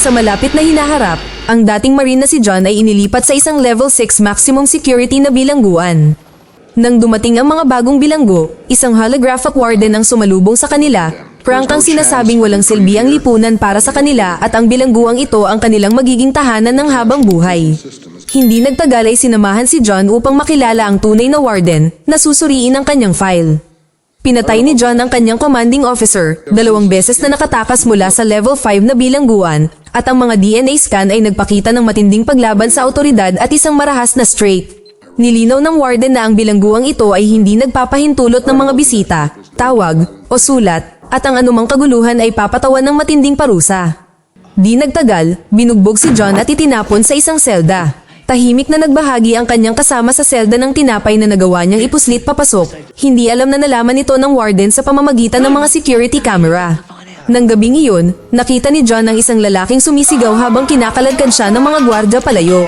Sa malapit na hinaharap, ang dating Marine na si John ay inilipat sa isang level 6 maximum security na bilangguan. Nang dumating ang mga bagong bilanggo, isang holographic warden ang sumalubong sa kanila. Prank ang sinasabing walang silbi ang lipunan para sa kanila at ang bilangguang ito ang kanilang magiging tahanan ng habang buhay. Hindi nagtagal ay sinamahan si John upang makilala ang tunay na warden na susuriin ang kanyang file. Pinatay ni John ang kanyang commanding officer, 2 beses na nakatakas mula sa level 5 na bilangguan, at ang mga DNA scan ay nagpakita ng matinding paglaban sa autoridad at isang marahas na straight. Nilinaw ng warden na ang bilangguang ito ay hindi nagpapahintulot ng mga bisita, tawag, o sulat, at ang anumang kaguluhan ay papatawan ng matinding parusa. Di nagtagal, binugbog si John at itinapon sa isang selda. Tahimik na nagbahagi ang kanyang kasama sa selda ng tinapay na nagawa niyang ipuslit papasok. Hindi alam na nalaman ito ng warden sa pamamagitan ng mga security camera. Nang gabing iyon, nakita ni John ang isang lalaking sumisigaw habang kinakaladkad siya ng mga gwardya palayo.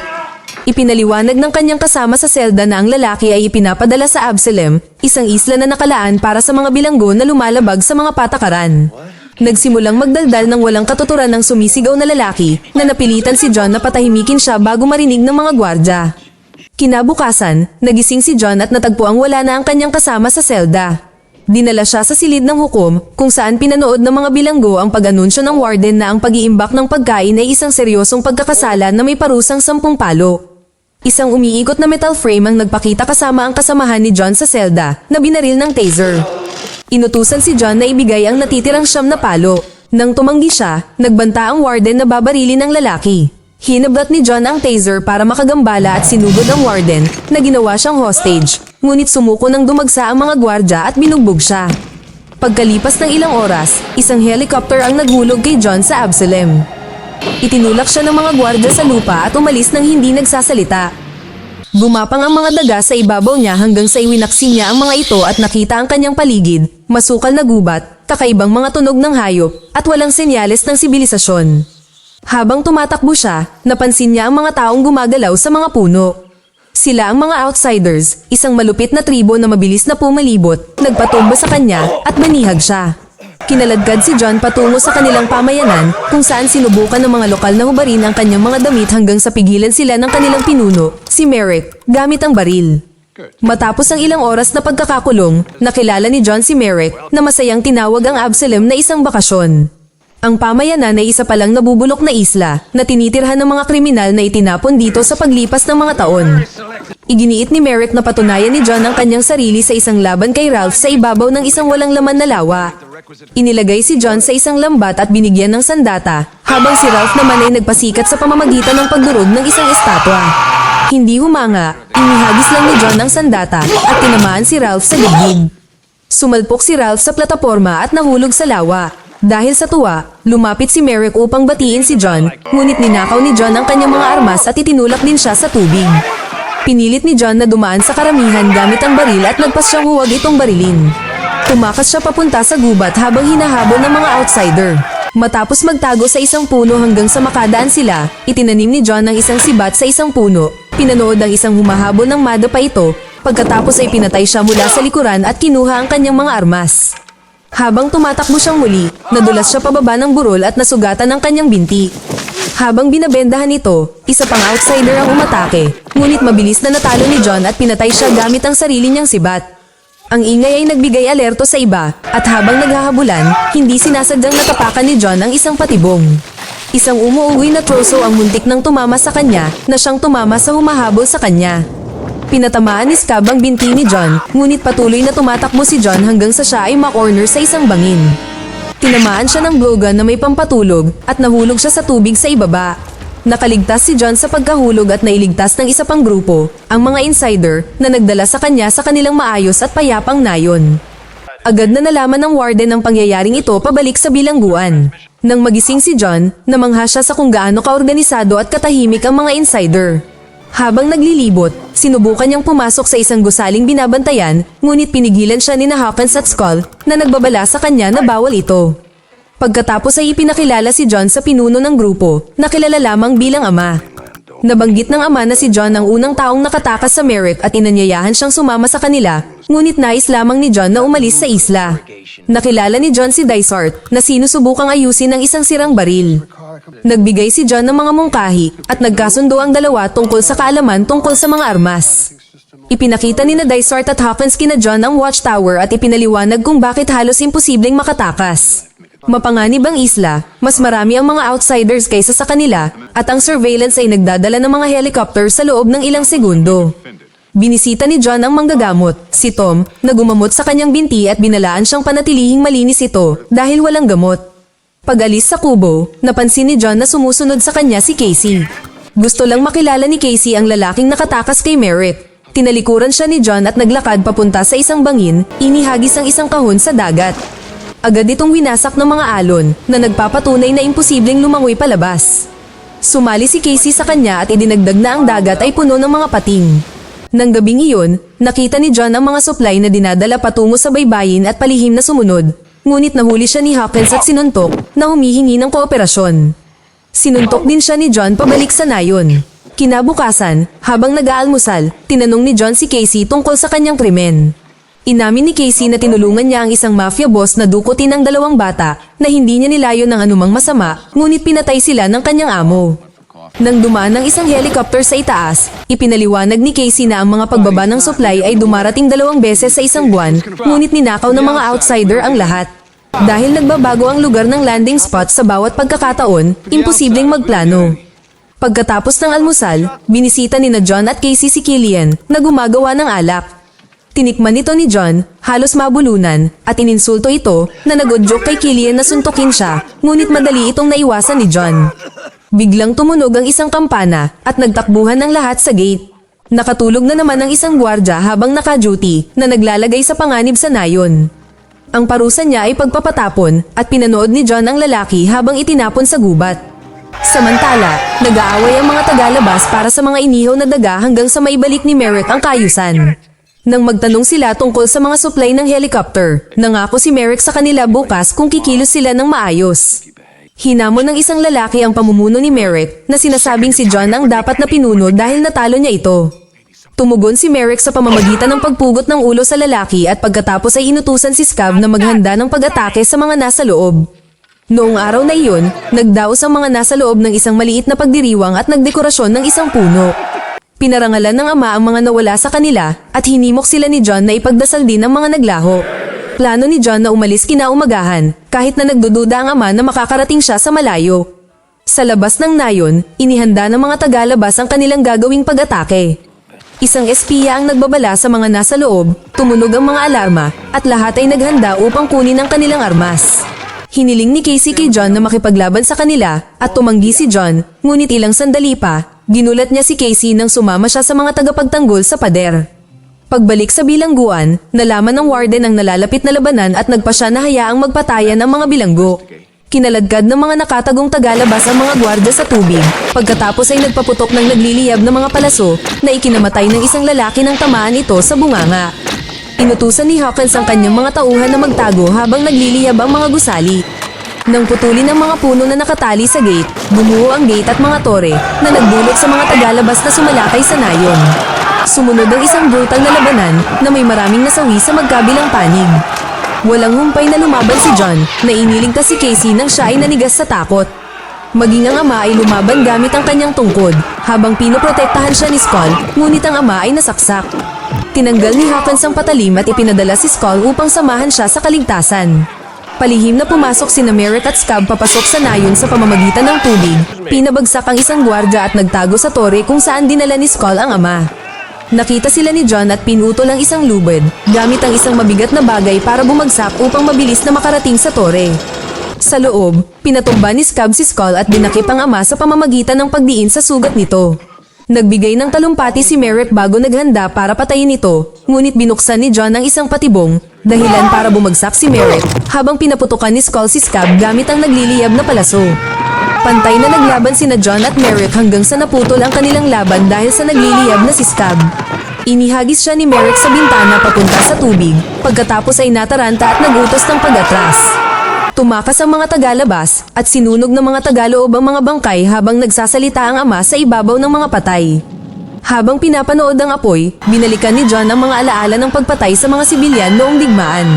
Ipinaliwanag ng kanyang kasama sa selda na ang lalaki ay ipinapadala sa Absalem, isang isla na nakalaan para sa mga bilanggo na lumalabag sa mga patakaran. Nagsimulang magdaldal ng walang katuturan ng sumisigaw na lalaki na napilitan si John na patahimikin siya bago marinig ng mga gwardya. Kinabukasan, nagising si John at natagpuang wala na ang kanyang kasama sa selda. Dinala siya sa silid ng hukom kung saan pinanood ng mga bilanggo ang pag-anunsyo ng warden na ang pag-iimbak ng pagkain ay isang seryosong pagkakasala na may parusang 10 palo. Isang umiikot na metal frame ang nagpakita kasama ang kasamahan ni John sa selda na binaril ng taser. Inutusan si John na ibigay ang natitirang 9 na palo. Nang tumanggi siya, nagbanta ang warden na babarilin ng lalaki. Hinablat ni John ang taser para makagambala at sinugod ang warden na ginawa siyang hostage. Ngunit sumuko nang dumagsa ang mga gwardya at binugbog siya. Pagkalipas ng ilang oras, isang helicopter ang naghulog kay John sa Absalem. Itinulak siya ng mga gwardya sa lupa at umalis nang hindi nagsasalita. Gumapang ang mga daga sa ibabaw niya hanggang sa iwinaksi niya ang mga ito at nakita ang kanyang paligid, masukal na gubat, kakaibang mga tunog ng hayop, at walang senyales ng sibilisasyon. Habang tumatakbo siya, napansin niya ang mga taong gumagalaw sa mga puno. Sila ang mga outsiders, isang malupit na tribo na mabilis na pumalibot, nagpatumba sa kanya at banihag siya. Kinaladkad si John patungo sa kanilang pamayanan kung saan sinubukan ng mga lokal na hubarin ang kanyang mga damit hanggang sa pigilan sila ng kanilang pinuno, si Merrick, gamit ang baril. Matapos ang ilang oras na pagkakakulong, nakilala ni John si Merrick na masayang tinawag ang Absalem na isang bakasyon. Ang pamayanan ay isa palang nabubulok na isla na tinitirhan ng mga kriminal na itinapon dito sa paglipas ng mga taon. Iginiit ni Merrick na patunayan ni John ang kanyang sarili sa isang laban kay Ralph sa ibabaw ng isang walang laman na lawa. Inilagay si John sa isang lambat at binigyan ng sandata, habang si Ralph naman ay nagpasikat sa pamamagitan ng pagdurog ng isang estatwa. Hindi humanga, inihagis lang ni John ang sandata at tinamaan si Ralph sa dibdib. Sumalpok si Ralph sa plataporma at nahulog sa lawa. Dahil sa tuwa, lumapit si Merrick upang batiin si John, ngunit ninakaw ni John ang kanyang mga armas at itinulak din siya sa tubig. Pinilit ni John na dumaan sa karamihan gamit ang baril at nagpas siyang huwag itong barilin. Tumakas siya papunta sa gubat habang hinahabol ng mga outsider. Matapos magtago sa isang puno hanggang sa makadaan sila, itinanim ni John ang isang sibat sa isang puno, pinanood ang isang humahabol ng mada pa ito, pagkatapos ay pinatay siya mula sa likuran at kinuha ang kanyang mga armas. Habang tumatakbo siyang muli, nadulas siya pababa ng burol at nasugatan ang kanyang binti. Habang binabendahan ito, isa pang outsider ang umatake, ngunit mabilis na natalo ni John at pinatay siya gamit ang sarili niyang sibat. Ang ingay ay nagbigay alerto sa iba, at habang naghahabulan, hindi sinasadyang natapakan ni John ang isang patibong. Isang umuuwi na troso ang muntik nang tumama sa kanya na siyang tumama sa humahabol sa kanya. Pinatamaan ni Scab ang binti ni John, ngunit patuloy na tumatakbo si John hanggang sa siya ay makorner sa isang bangin. Tinamaan siya ng blowgun na may pampatulog at nahulog siya sa tubig sa ibaba. Nakaligtas si John sa pagkahulog at nailigtas ng isa pang grupo, ang mga insider, na nagdala sa kanya sa kanilang maayos at payapang nayon. Agad na nalaman ng warden ang pangyayaring ito pabalik sa bilangguan. Nang magising si John, namangha siya sa kung gaano kaorganisado at katahimik ang mga insider. Habang naglilibot, sinubukan niyang pumasok sa isang gusaling binabantayan, ngunit pinigilan siya ni Hawkins at Skull na nagbabala sa kanya na bawal ito. Pagkatapos ay ipinakilala si John sa pinuno ng grupo, na kilala lamang bilang ama. Nabanggit ng ama na si John ang unang taong nakatakas sa Merrick at inanyayahan siyang sumama sa kanila, ngunit nais lamang ni John na umalis sa isla. Nakilala ni John si Dysart na sinusubukang ayusin ang isang sirang baril. Nagbigay si John ng mga mungkahi at nagkasundo ang dalawa tungkol sa kaalaman tungkol sa mga armas. Ipinakita ni na Dysart at Hawkins kina John ang watchtower at ipinaliwanag kung bakit halos imposibleng makatakas. Mapanganib ang isla, mas marami ang mga outsiders kaysa sa kanila, at ang surveillance ay nagdadala ng mga helicopter sa loob ng ilang segundo. Binisita ni John ang manggagamot, si Tom, na gumamot sa kanyang binti at binalaan siyang panatilihing malinis ito dahil walang gamot. Pag-alis sa kubo, napansin ni John na sumusunod sa kanya si Casey. Gusto lang makilala ni Casey ang lalaking nakatakas kay Merrick. Tinalikuran siya ni John at naglakad papunta sa isang bangin, inihagis ang isang kahon sa dagat. Agad itong winasak ng mga alon na nagpapatunay na imposibleng lumangoy palabas. Sumali si Casey sa kanya at idinagdag na ang dagat ay puno ng mga pating. Nang gabing iyon, nakita ni John ang mga supply na dinadala patungo sa baybayin at palihim na sumunod. Ngunit nahuli siya ni Hawkins at sinuntok na humihingi ng kooperasyon. Sinuntok din siya ni John pabalik sa nayon. Kinabukasan, habang nag-aalmusal, tinanong ni John si Casey tungkol sa kanyang krimen. Inamin ni Casey na tinulungan niya ang isang mafia boss na dukutin ang dalawang bata na hindi niya nilayon ng anumang masama, ngunit pinatay sila ng kanyang amo. Nang dumaan ang isang helicopter sa itaas, ipinaliwanag ni Casey na ang mga pagbaba ng supply ay dumarating 2 beses sa isang buwan, ngunit ninakaw ng mga outsider ang lahat. Dahil nagbabago ang lugar ng landing spot sa bawat pagkakataon, imposibleng magplano. Pagkatapos ng almusal, binisita ni na John at Casey si Killian na gumagawa ng alak. Tinikman ito ni John, halos mabulunan, at ininsulto ito na nag-joke kay Killian na suntukin siya, ngunit madali itong naiwasan ni John. Biglang tumunog ang isang kampana at nagtakbuhan ng lahat sa gate. Nakatulog na naman ang isang gwardya habang naka-duty na naglalagay sa panganib sa nayon. Ang parusa niya ay pagpapatapon at pinanood ni John ang lalaki habang itinapon sa gubat. Samantala, nag-aaway ang mga tagalabas para sa mga inihaw na daga hanggang sa maibalik ni Merrick ang kaayusan. Nang magtanong sila tungkol sa mga supply ng helicopter, nangako si Merrick sa kanila bukas kung kikilos sila ng maayos. Hinamon ng isang lalaki ang pamumuno ni Merrick na sinasabing si John ang dapat na pinuno dahil natalo niya ito. Tumugon si Merrick sa pamamagitan ng pagpugot ng ulo sa lalaki at pagkatapos ay inutusan si Scav na maghanda ng pag-atake sa mga nasa loob. Noong araw na iyon, nagdaos ang mga nasa loob ng isang maliit na pagdiriwang at nagdekorasyon ng isang puno. Pinarangalan ng ama ang mga nawala sa kanila at hinimok sila ni John na ipagdasal din ang mga naglaho. Plano ni John na umalis kinaumagahan kahit na nagdududa ang ama na makakarating siya sa malayo. Sa labas ng nayon, inihanda ng mga tagalabas ang kanilang gagawing pag-atake. Isang espiya ang nagbabala sa mga nasa loob, tumunog ang mga alarma at lahat ay naghanda upang kunin ang kanilang armas. Hiniling ni Casey kay John na makipaglaban sa kanila at tumanggi si John, ngunit ilang sandali pa, ginulat niya si Casey nang sumama siya sa mga tagapagtanggol sa pader. Pagbalik sa bilangguan, nalaman ng warden ang nalalapit na labanan at nagpa siya na hayaang magpatayan ang mga bilanggo. Kinaladkad ng mga nakatagong tagalabas ang mga gwardya sa tubig, pagkatapos ay nagpaputok ng nagliliyab na mga palaso na ikinamatay ng isang lalaki ng tamaan ito sa bunganga. Inutusan ni Hawkins ang kanyang mga tauhan na magtago habang nagliliyab ang mga gusali. Nang putulin ang mga puno na nakatali sa gate, bumuo ang gate at mga tore na nagdulot sa mga tagalabas na sumalakay sa nayon. Sumunod ang isang brutal na labanan na may maraming nasawi sa magkabilang panig. Walang humpay na lumaban si John na iniligtas si Casey nang siya ay nanigas sa takot. Maging ang ama ay lumaban gamit ang kanyang tungkod habang pinoprotektahan siya ni Skull, ngunit ang ama ay nasaksak. Tinanggal ni Hawkins ang patalim at ipinadala si Skull upang samahan siya sa kaligtasan. Palihim na pumasok sina Merrick at Scab papasok sa nayon sa pamamagitan ng tubig. Pinabagsak ang isang gwardya at nagtago sa tore kung saan dinala ni Skull ang ama. Nakita sila ni John at pinutol ang isang lubid, gamit ang isang mabigat na bagay para bumagsak upang mabilis na makarating sa tore. Sa loob, pinatumba ni Scab si Skull at dinakip ang ama sa pamamagitan ng pagdiin sa sugat nito. Nagbigay ng talumpati si Merrick bago naghanda para patayin ito, ngunit binuksan ni John ang isang patibong, dahilan para bumagsak si Merrick, habang pinaputukan ni Skull si Scab gamit ang nagliliyab na palaso. Pantay na naglaban sina John at Merrick hanggang sa naputol ang kanilang laban dahil sa nagliliyab na si Scab. Inihagis siya ni Merrick sa bintana papunta sa tubig, pagkatapos ay nataranta at nagutos ng pag-atras. Tumakas ang mga tagalabas at sinunog ng mga tagaloob ang mga bangkay habang nagsasalita ang ama sa ibabaw ng mga patay. Habang pinapanood ang apoy, binalikan ni John ang mga alaala ng pagpatay sa mga sibilyan noong digmaan.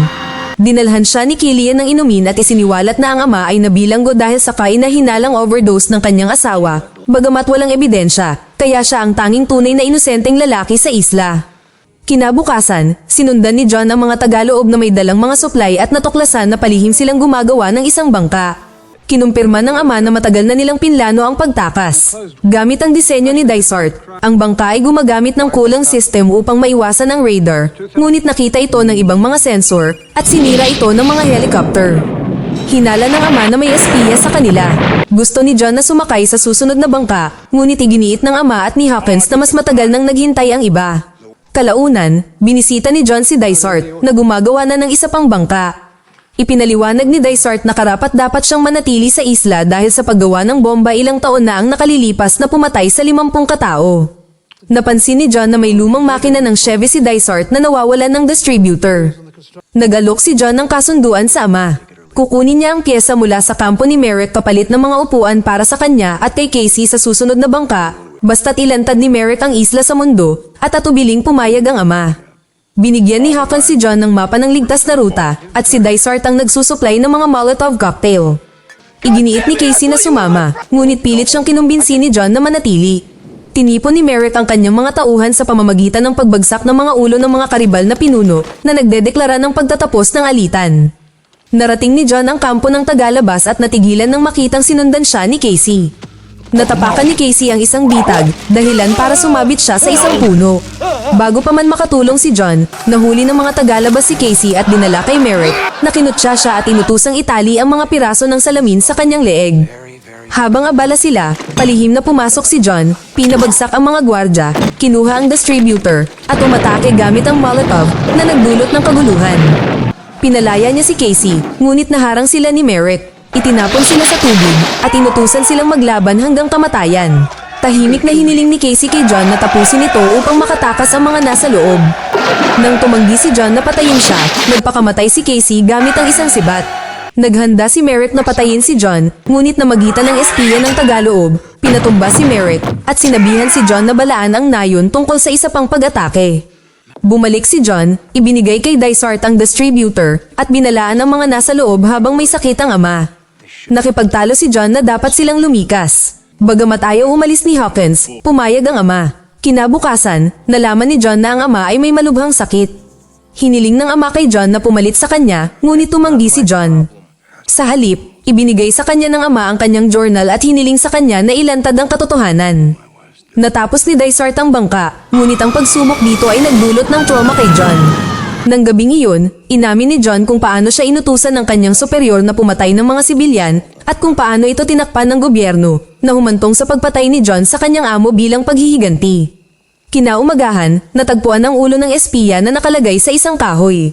Dinalhan siya ni Killian ng inumin at isiniwalat na ang ama ay nabilanggo dahil sa kahinalang overdose ng kanyang asawa, bagamat walang ebidensya, kaya siya ang tanging tunay na inosenteng lalaki sa isla. Kinabukasan, sinundan ni John ang mga tagaloob na may dalang mga supply at natuklasan na palihim silang gumagawa ng isang bangka. Kinumpirma ng ama na matagal na nilang pinlano ang pagtakas. Gamit ang disenyo ni Dysart, ang bangka ay gumagamit ng cooling system upang maiwasan ang radar, ngunit nakita ito ng ibang mga sensor at sinira ito ng mga helicopter. Hinala ng ama na may espiya sa kanila. Gusto ni John na sumakay sa susunod na bangka, ngunit iginiit ng ama at ni Hawkins na mas matagal nang naghintay ang iba. Kalaunan, binisita ni John si Dysart na gumagawa na ng isa pang bangka. Ipinaliwanag ni Dysart na karapat-dapat siyang manatili sa isla dahil sa paggawa ng bomba ilang taon na ang nakalilipas na pumatay sa 50 katao. Napansin ni John na may lumang makina ng Chevy si Dysart na nawawalan ng distributor. Nag-alok si John ng kasunduan sa ama. Kukunin niya ang pyesa mula sa kampo ni Merrick kapalit ng mga upuan para sa kanya at kay Casey sa susunod na bangka, basta't ilantad ni Merrick ang isla sa mundo at atubiling pumayag ang ama. Binigyan ni Hawkins si John ng mapa ng ligtas na ruta at si Dysart ang nagsusupply ng mga Molotov cocktail. Iginiit ni Casey na sumama, ngunit pilit siyang kinumbinsi ni John na manatili. Tinipon ni Merrick ang kanyang mga tauhan sa pamamagitan ng pagbagsak ng mga ulo ng mga karibal na pinuno na nagdedeklara ng pagtatapos ng alitan. Narating ni John ang kampo ng tagalabas at natigilan nang makitang sinundan siya ni Casey. Natapakan ni Casey ang isang bitag, dahilan para sumabit siya sa isang puno. Bago pa man makatulong si John, nahuli ng mga tagalabas si Casey at dinala kay Merrick, na kinutsa siya at inutusang itali ang mga piraso ng salamin sa kanyang leeg. Habang abala sila, palihim na pumasok si John, pinabagsak ang mga gwardya, kinuha ang distributor, at umatake gamit ang Molotov na nagdulot ng kaguluhan. Pinalaya niya si Casey, ngunit naharang sila ni Merrick. Itinapon sila sa tubig at inutusan silang maglaban hanggang kamatayan. Tahimik na hiniling ni Casey kay John na tapusin ito upang makatakas ang mga nasa loob. Nang tumanggi si John na patayin siya, nagpakamatay si Casey gamit ang isang sibat. Naghanda si Merrick na patayin si John, ngunit namagitan ng espiya ng tagaloob, pinatumba si Merrick at sinabihan si John na balaan ang nayon tungkol sa isa pang pag-atake. Bumalik si John, ibinigay kay Dysart ang distributor at binalaan ang mga nasa loob habang may sakit ang ama. Nakipagtalo si John na dapat silang lumikas. Bagamat ayaw umalis ni Hawkins, pumayag ang ama. Kinabukasan, nalaman ni John na ang ama ay may malubhang sakit. Hiniling ng ama kay John na pumalit sa kanya, ngunit tumanggi si John. Sa halip, ibinigay sa kanya ng ama ang kanyang journal at hiniling sa kanya na ilantad ang katotohanan. Natapos ni Dysart ang bangka, ngunit ang pagsubok dito ay nagdulot ng trauma kay John. Nang gabing iyon, inamin ni John kung paano siya inutusan ng kanyang superior na pumatay ng mga sibilyan at kung paano ito tinakpan ng gobyerno na humantong sa pagpatay ni John sa kanyang amo bilang paghihiganti. Kinaumagahan, natagpuan ang ulo ng espiya na nakalagay sa isang kahoy.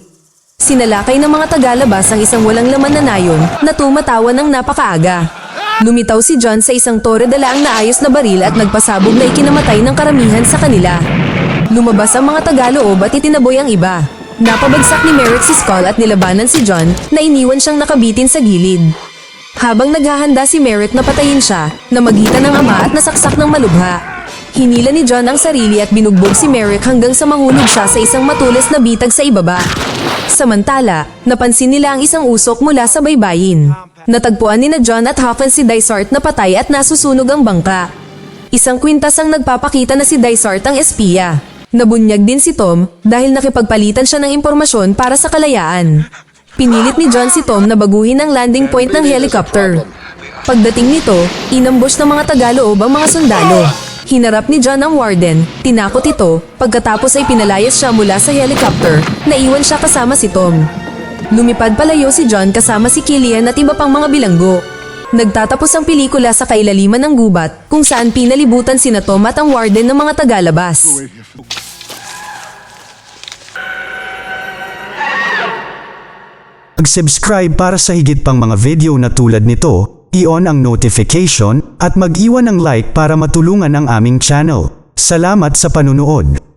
Sinalakay ng mga tagalabas ang isang walang laman na nayon na tumatawa ng napakaaga. Lumitaw si John sa isang tore dalaang naayos na baril at nagpasabog na ikinamatay ng karamihan sa kanila. Lumabas ang mga tagaloob at itinaboy ang iba. Napabagsak ni Merrick si Skull at nilabanan si John na iniwan siyang nakabitin sa gilid. Habang naghahanda si Merrick na patayin siya, namagitan ng ama at nasaksak ng malubha. Hinila ni John ang sarili at binugbog si Merrick hanggang sa mahulog siya sa isang matulis na bitag sa ibaba. Samantala, napansin nila ang isang usok mula sa baybayin. Natagpuan ni na John at Hawkins si Dysart na patay at nasusunog ang bangka. Isang kwintas ang nagpapakita na si Dysart ang espiya. Nabunyag din si Tom dahil nakipagpalitan siya ng impormasyon para sa kalayaan. Pinilit ni John si Tom na baguhin ang landing point ng helicopter. Pagdating nito, inambush ng mga tagaloob ang mga sundalo. Hinarap ni John ang warden, tinakot ito, pagkatapos ay pinalayas siya mula sa helicopter, naiwan siya kasama si Tom. Lumipad palayo si John kasama si Killian at iba pang mga bilanggo. Nagtatapos ang pelikula sa kailaliman ng gubat kung saan pinalibutan sina Tom at ang warden ng mga tagalabas. Mag-subscribe para sa higit pang mga video na tulad nito, i-on ang notification at mag-iwan ng like para matulungan ang aming channel. Salamat sa panunood.